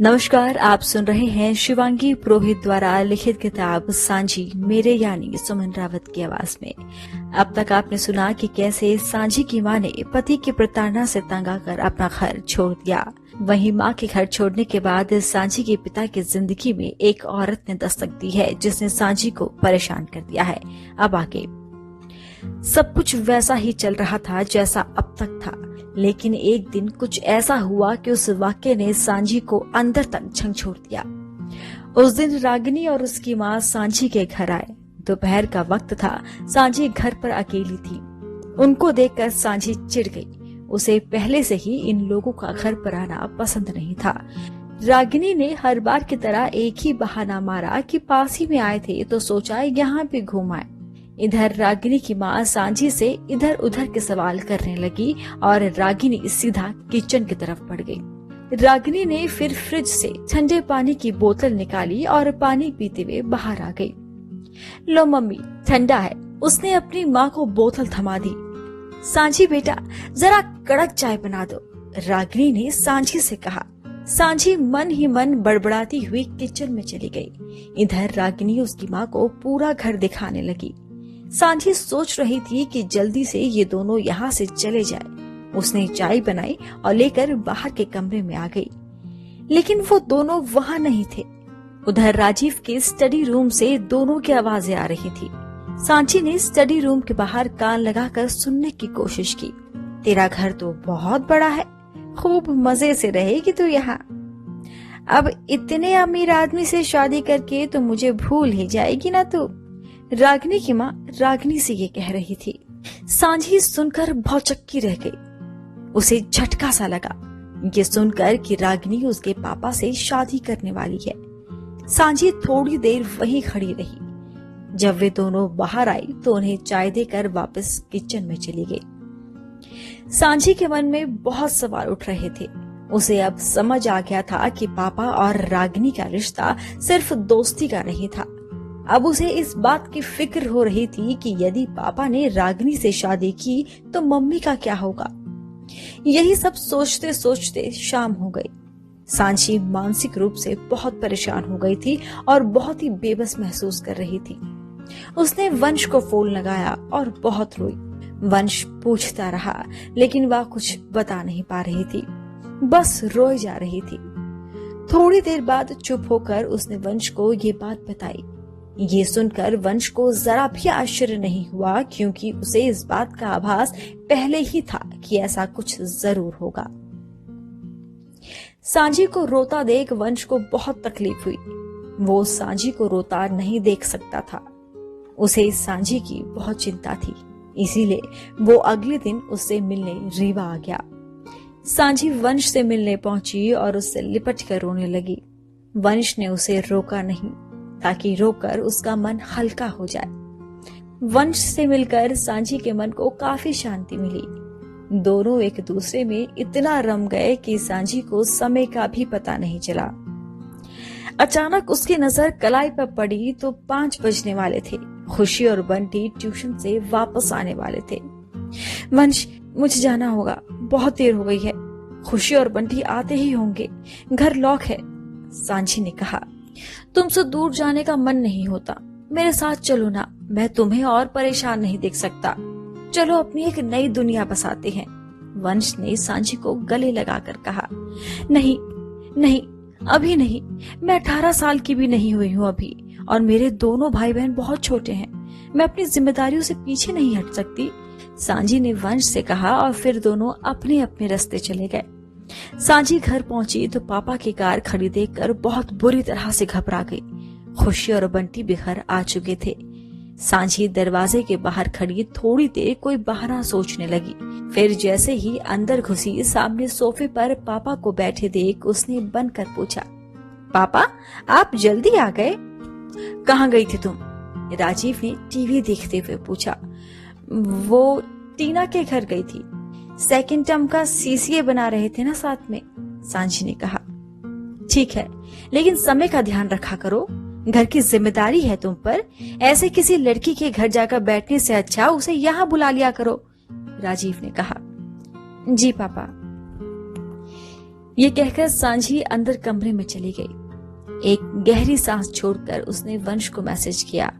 नमस्कार, आप सुन रहे हैं शिवांगी पुरोहित द्वारा लिखित किताब सांझी मेरे यानी सुमन रावत की आवाज में। अब तक आपने सुना कि कैसे सांझी की मां ने पति की प्रताड़ना से तंग आकर अपना घर छोड़ दिया। वहीं मां के घर छोड़ने के बाद सांझी के पिता की जिंदगी में एक औरत ने दस्तक दी है जिसने सांझी को परेशान कर दिया है। अब आगे सब कुछ वैसा ही चल रहा था जैसा अब तक था, लेकिन एक दिन कुछ ऐसा हुआ कि उस वाक्य ने सांझी को अंदर तक झंझोर दिया। उस दिन रागिनी और उसकी माँ सांझी के घर आए। दोपहर का वक्त था। सांझी घर पर अकेली थी। उनको देखकर सांझी चिढ़ गई। उसे पहले से ही इन लोगों का घर पर आना पसंद नहीं था। रागिनी ने हर बार की तरह एक ही बहाना मारा कि पास ही में आए थे तो सोचा यहाँ भी घूम आए। इधर रागिनी की माँ सांझी से इधर उधर के सवाल करने लगी और रागिनी सीधा किचन की तरफ बढ़ गई। रागिनी ने फिर फ्रिज से ठंडे पानी की बोतल निकाली और पानी पीते हुए बाहर आ गई। लो मम्मी, ठंडा है। उसने अपनी माँ को बोतल थमा दी। सांझी बेटा, जरा कड़क चाय बना दो, रागिनी ने सांझी से कहा। सांझी मन ही मन बड़बड़ाती हुई किचन में चली गई। इधर रागिनी उसकी माँ को पूरा घर दिखाने लगी। सांझी सोच रही थी कि जल्दी से ये दोनों यहाँ से चले जाए। उसने चाय बनाई और लेकर बाहर के कमरे में आ गई, लेकिन वो दोनों वहाँ नहीं थे। उधर राजीव के स्टडी रूम से दोनों की आवाजें आ रही थी। सांझी ने स्टडी रूम के बाहर कान लगाकर सुनने की कोशिश की। तेरा घर तो बहुत बड़ा है, खूब मजे से रहेगी तू यहाँ। अब इतने अमीर आदमी से शादी करके तो मुझे भूल ही जाएगी ना तू, रागिनी की माँ रागिनी से ये कह रही थी। सांझी सुनकर भौचक्की रह गई। उसे झटका सा लगा ये सुनकर कि रागिनी उसके पापा से शादी करने वाली है। सांझी थोड़ी देर वहीं खड़ी रही। जब वे दोनों बाहर आई तो उन्हें चाय देकर वापस किचन में चली गई। सांझी के मन में बहुत सवाल उठ रहे थे। उसे अब समझ आ गया था कि पापा और रागिनी का रिश्ता सिर्फ दोस्ती का नहीं था। अब उसे इस बात की फिक्र हो रही थी कि यदि पापा ने रागिनी से शादी की तो मम्मी का क्या होगा। यही सब सोचते सोचते शाम हो गई। सांझी मानसिक रूप से बहुत परेशान हो गई थी और बहुत ही बेबस महसूस कर रही थी। उसने वंश को फोन लगाया और बहुत रोई। वंश पूछता रहा, लेकिन वह कुछ बता नहीं पा रही थी, बस रोई जा रही थी। थोड़ी देर बाद चुप होकर उसने वंश को ये बात बताई। ये सुनकर वंश को जरा भी आश्चर्य नहीं हुआ, क्योंकि उसे इस बात का आभास पहले ही था कि ऐसा कुछ जरूर होगा। सांझी को रोता देख वंश को बहुत तकलीफ हुई। वो सांझी को रोता नहीं देख सकता था। उसे सांझी की बहुत चिंता थी, इसीलिए वो अगले दिन उससे मिलने रीवा आ गया। सांझी वंश से मिलने पहुंची और उससे लिपट कर रोने लगी। वंश ने उसे रोका नहीं, ताकि रोकर उसका मन हल्का हो जाए। वंश से मिलकर सांझी के मन को काफी शांति मिली। दोनों एक दूसरे में इतना रम गए कि सांझी को समय का भी पता नहीं चला। अचानक उसकी नजर कलाई पर पड़ी तो 5 बजने वाले थे। खुशी और बंटी ट्यूशन से वापस आने वाले थे। वंश, मुझे जाना होगा, बहुत देर हो गई है। खुशी और बंटी आते ही होंगे, घर लॉक है, सांझी ने कहा। तुमसे दूर जाने का मन नहीं होता, मेरे साथ चलो ना, मैं तुम्हें और परेशान नहीं देख सकता। चलो अपनी एक नई दुनिया बसाते हैं, वंश ने सांझी को गले लगाकर कहा। नहीं नहीं, अभी नहीं, मैं 18 साल की भी नहीं हुई हूँ अभी, और मेरे दोनों भाई बहन बहुत छोटे हैं। मैं अपनी जिम्मेदारियों से पीछे नहीं हट सकती, सांझी ने वंश से कहा और फिर दोनों अपने अपने रास्ते चले गए। सांझी घर पहुंची तो पापा की कार खड़ी देखकर बहुत बुरी तरह से घबरा गई। खुशी और बंटी भी घर आ चुके थे। सांझी दरवाजे के बाहर खड़ी थोड़ी देर कोई बहाना सोचने लगी। फिर जैसे ही अंदर घुसी, सामने सोफे पर पापा को बैठे देख उसने बनकर पूछा, पापा, आप जल्दी आ गए? कहाँ गई थी तुम? राजीव ने टीवी देखते हुए पूछा। वो टीना के घर गई थी, सेकंड टर्म का सीसीए बना रहे थे ना साथ में, सांझी ने कहा। ठीक है, लेकिन समय का ध्यान रखा करो, घर की जिम्मेदारी है तुम पर। ऐसे किसी लड़की के घर जाकर बैठने से अच्छा उसे यहाँ बुला लिया करो, राजीव ने कहा। जी पापा। ये कहकर सांझी अंदर कमरे में चली गई। एक गहरी सांस छोड़कर उसने वंश को मैसेज किया,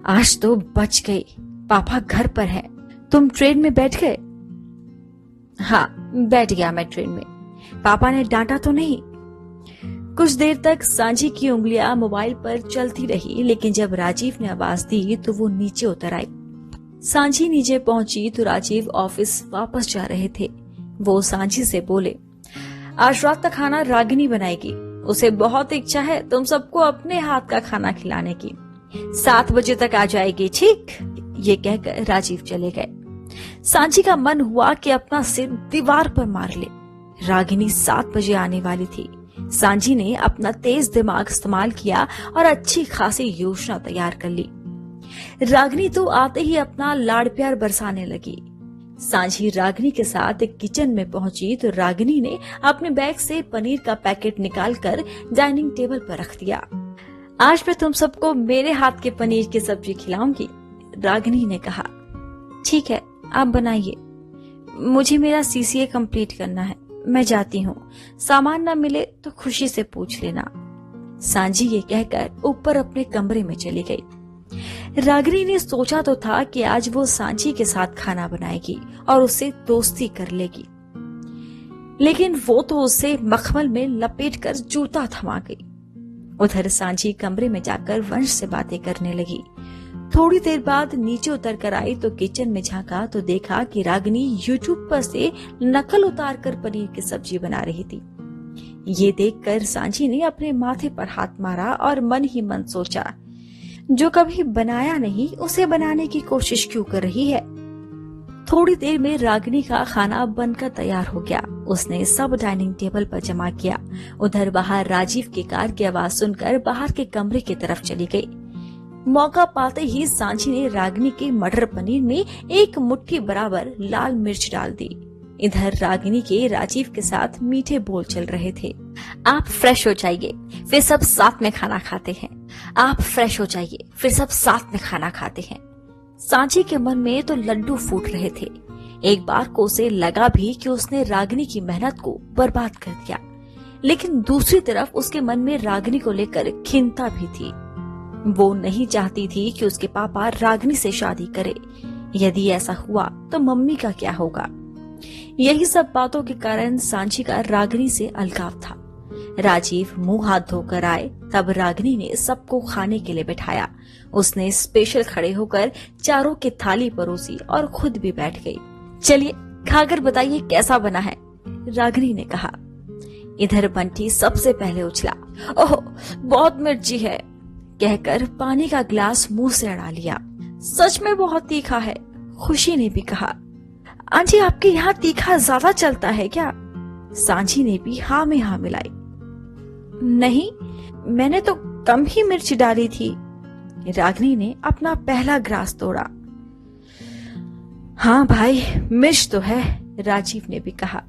आज तो बच गई, पापा घर पर है। तुम ट्रेन में बैठ गए? हाँ, बैठ गया मैं ट्रेन में। पापा ने डांटा तो नहीं? कुछ देर तक सांझी की उंगलियां मोबाइल पर चलती रही, लेकिन जब राजीव ने आवाज दी तो वो नीचे उतर आई। सांझी नीचे पहुंची तो राजीव ऑफिस वापस जा रहे थे। वो सांझी से बोले, आज रात का खाना रागिनी बनाएगी, उसे बहुत इच्छा है तुम सबको अपने हाथ का खाना खिलाने की। 7 बजे तक आ जाएगी, ठीक? ये कहकर राजीव चले गए। सांझी का मन हुआ कि अपना सिर दीवार पर मार ले। रागिनी 7 बजे आने वाली थी। सांझी ने अपना तेज दिमाग इस्तेमाल किया और अच्छी खासी योजना तैयार कर ली। रागिनी तो आते ही अपना लाड़ प्यार बरसाने लगी। सांझी रागिनी के साथ किचन में पहुंची तो रागिनी ने अपने बैग से पनीर का पैकेट निकालकर डाइनिंग टेबल पर रख दिया। आज मैं तुम सबको मेरे हाथ के पनीर की सब्जी खिलाऊंगी, रागिनी ने कहा। ठीक है, आप बनाइए, मुझे मेरा CCA कंप्लीट करना है, मैं जाती हूँ। सामान न मिले तो खुशी से पूछ लेना। सांझी ये कहकर ऊपर अपने कमरे में चली गई। रागिनी ने सोचा तो था कि आज वो सांझी के साथ खाना बनाएगी और उससे दोस्ती कर लेगी, लेकिन वो तो उसे मखमल में लपेटकर जूता थमा गई। उधर सांझी कमरे में जाकर वंश से बातें करने लगी। थोड़ी देर बाद नीचे उतर कर आई तो किचन में झांका तो देखा कि रागिनी YouTube पर से नकल उतार कर पनीर की सब्जी बना रही थी। ये देखकर सांझी ने अपने माथे पर हाथ मारा और मन ही मन सोचा, जो कभी बनाया नहीं उसे बनाने की कोशिश क्यों कर रही है। थोड़ी देर में रागिनी का खाना बनकर तैयार हो गया। उसने सब डाइनिंग टेबल पर जमा किया। उधर बाहर राजीव की कार की आवाज सुनकर बाहर के कमरे की तरफ चली गई। मौका पाते ही सांझी ने रागिनी के मटर पनीर में 1 मुट्ठी बराबर लाल मिर्च डाल दी। इधर रागिनी के राजीव के साथ मीठे बोल चल रहे थे। आप फ्रेश हो जाइए, फिर सब साथ में खाना खाते हैं। आप फ्रेश हो जाइए, फिर सब साथ में खाना खाते हैं। सांझी के मन में तो लड्डू फूट रहे थे। एक बार को उसे लगा भी कि उसने रागिनी की मेहनत को बर्बाद कर दिया, लेकिन दूसरी तरफ उसके मन में रागिनी को लेकर खिन्नता भी थी। वो नहीं चाहती थी कि उसके पापा रागिनी से शादी करे। यदि ऐसा हुआ तो मम्मी का क्या होगा। यही सब बातों के कारण सांझी का रागिनी से अलगाव था। राजीव मुंह हाथ धोकर आए तब रागिनी ने सबको खाने के लिए बैठाया। उसने स्पेशल खड़े होकर चारों की थाली परोसी और खुद भी बैठ गई। चलिए खाकर बताइए कैसा बना है, रागिनी ने कहा। इधर बंटी सबसे पहले उछला। ओह, बहुत मिर्ची है, कहकर पानी का गिलास मुंह से अड़ा लिया। सच में बहुत तीखा है, खुशी ने भी कहा। आंटी आपके यहाँ तीखा ज्यादा चलता है क्या? सांझी ने भी हाँ में हाँ मिलाई। नहीं, मैंने तो कम ही मिर्च डाली थी। रागिनी ने अपना पहला ग्लास तोड़ा। हाँ भाई, मिर्च तो है, राजीव ने भी कहा।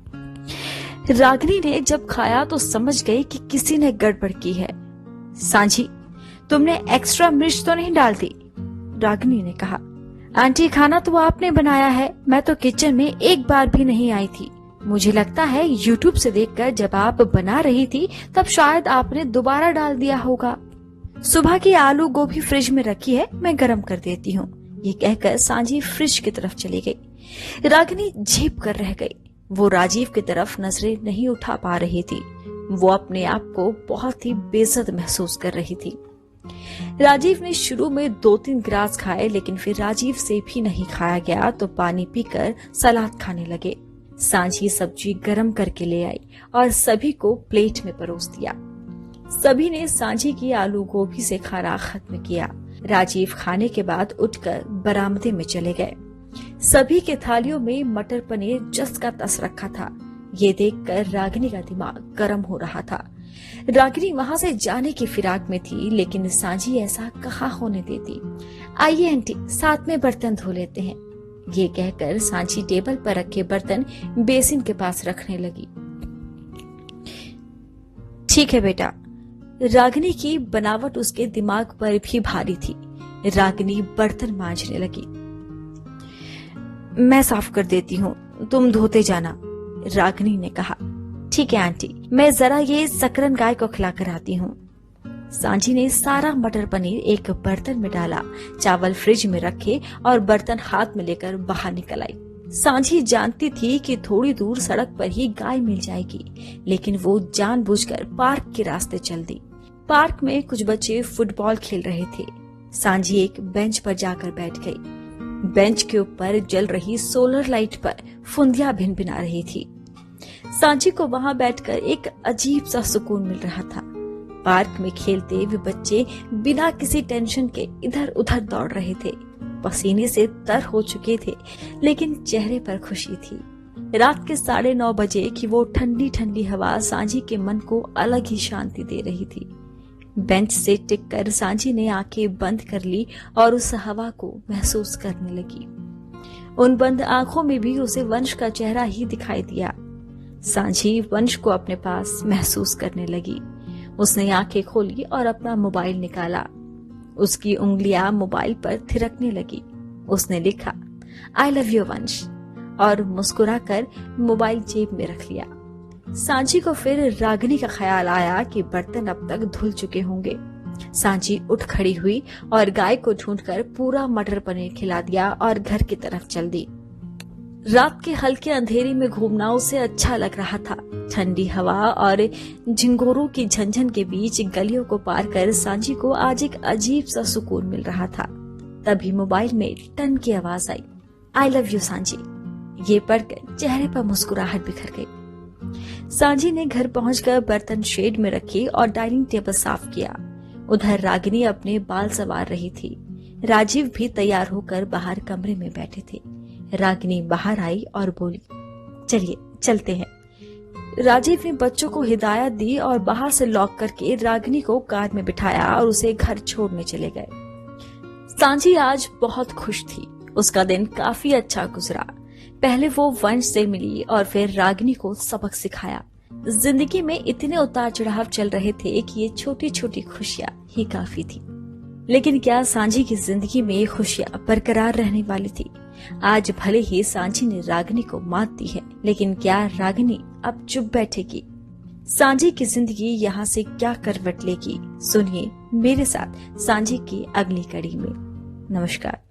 रागिनी ने जब खाया तो समझ गई कि किसी ने गड़बड़ की है। सांझी, तुमने एक्स्ट्रा मिर्च तो नहीं डाल दी? रागिनी ने कहा। आंटी, खाना तो आपने बनाया है, मैं तो किचन में एक बार भी नहीं आई थी। मुझे लगता है YouTube से देखकर जब आप बना रही थी तब शायद आपने दोबारा डाल दिया होगा। सुबह की आलू गोभी फ्रिज में रखी है, मैं गरम कर देती हूँ। ये कहकर सांझी फ्रिज की तरफ चली गई। रागिनी झेप कर रह गई। वो राजीव की तरफ नजरें नहीं उठा पा रही थी। वो अपने आप को बहुत ही बेइज्जत महसूस कर रही थी। राजीव ने शुरू में 2-3 ग्लास खाए, लेकिन फिर राजीव से भी नहीं खाया गया तो पानी पीकर सलाद खाने लगे। सांझी सब्जी गरम करके ले आई और सभी को प्लेट में परोस दिया। सभी ने सांझी की आलू गोभी से खाना खत्म किया। राजीव खाने के बाद उठकर बरामदे में चले गए। सभी के थालियों में मटर पनीर जस का तस रखा था। ये देखकर रागिनी का दिमाग गर्म हो रहा था। रागिनी वहां से जाने की फिराक में थी, लेकिन सांझी ऐसा कहाँ होने देती। आइए आंटी, साथ में बर्तन धो लेते हैं। ये कहकर सांझी टेबल पर रखे बर्तन बेसिन के पास रखने लगी। ठीक है बेटा। रागिनी की बनावट उसके दिमाग पर भी भारी थी। रागिनी बर्तन मांजने लगी। मैं साफ कर देती हूँ, तुम धोते जाना, रागिनी ने कहा। ठीक है आंटी, मैं जरा ये सकरन गाय को खिलाकर आती हूँ। सांझी ने सारा मटर पनीर एक बर्तन में डाला, चावल फ्रिज में रखे और बर्तन हाथ में लेकर बाहर निकल आई। सांझी जानती थी कि थोड़ी दूर सड़क पर ही गाय मिल जाएगी, लेकिन वो जानबूझकर पार्क के रास्ते चल दी। पार्क में कुछ बच्चे फुटबॉल खेल रहे थे। सांझी एक बेंच पर जाकर बैठ गई। बेंच के ऊपर जल रही सोलर लाइट पर फुंदियां भिनभिना रही थी। सांझी को वहां बैठकर एक अजीब सा सुकून मिल रहा था। पार्क में खेलते हुए बच्चे बिना किसी टेंशन के इधर उधर दौड़ रहे थे, पसीने से तर हो चुके थे, लेकिन चेहरे पर खुशी थी। रात के 9:30 बजे की वो ठंडी ठंडी हवा सांझी के मन को अलग ही शांति दे रही थी। बेंच से टिककर सांझी ने आंखें बंद कर ली और उस हवा को महसूस करने लगी। उन बंद आंखों में भी उसे वंश का चेहरा ही दिखाई दिया। सांझी वंश को अपने पास महसूस करने लगी। उसने आंखें खोली और अपना मोबाइल निकाला। उसकी उंगलियां मोबाइल पर थिरकने लगी। उसने लिखा, आई लव यू वंश, और मुस्कुराकर मोबाइल जेब में रख लिया। सांझी को फिर रागिनी का ख्याल आया कि बर्तन अब तक धुल चुके होंगे। सांझी उठ खड़ी हुई और गाय को ढूंढकर पूरा मटर पनीर खिला दिया और घर की तरफ चल दी। रात के हल्के अंधेरे में घूमना उसे अच्छा लग रहा था। ठंडी हवा और झिंगोरों की झंझन के बीच गलियों को पार कर सांझी को आज एक अजीब सा सुकून मिल रहा था। तभी मोबाइल में टन की आवाज आई, आई लव यू सांझी। ये पढ़कर चेहरे पर मुस्कुराहट बिखर गई। सांझी ने घर पहुंचकर बर्तन शेड में रखे और डाइनिंग टेबल साफ किया। उधर रागिनी अपने बाल संवार रही थी। राजीव भी तैयार होकर बाहर कमरे में बैठे थे। रागिनी बाहर आई और बोली, चलिए चलते हैं। राजीव ने बच्चों को हिदायत दी और बाहर से लॉक करके रागिनी को कार में बिठाया और उसे घर छोड़ने चले गए। सांझी आज बहुत खुश थी। उसका दिन काफी अच्छा गुजरा। पहले वो वंश से मिली और फिर रागिनी को सबक सिखाया। जिंदगी में इतने उतार चढ़ाव चल रहे थे कि ये छोटी छोटी खुशियां ही काफी थी। लेकिन क्या सांझी की जिंदगी में ये खुशियां बरकरार रहने वाली थी? आज भले ही सांझी ने रागिनी को मात दी है, लेकिन क्या रागिनी अब चुप बैठेगी? सांझी की जिंदगी यहाँ से क्या करवट लेगी? सुनिए मेरे साथ सांझी की अगली कड़ी में। नमस्कार।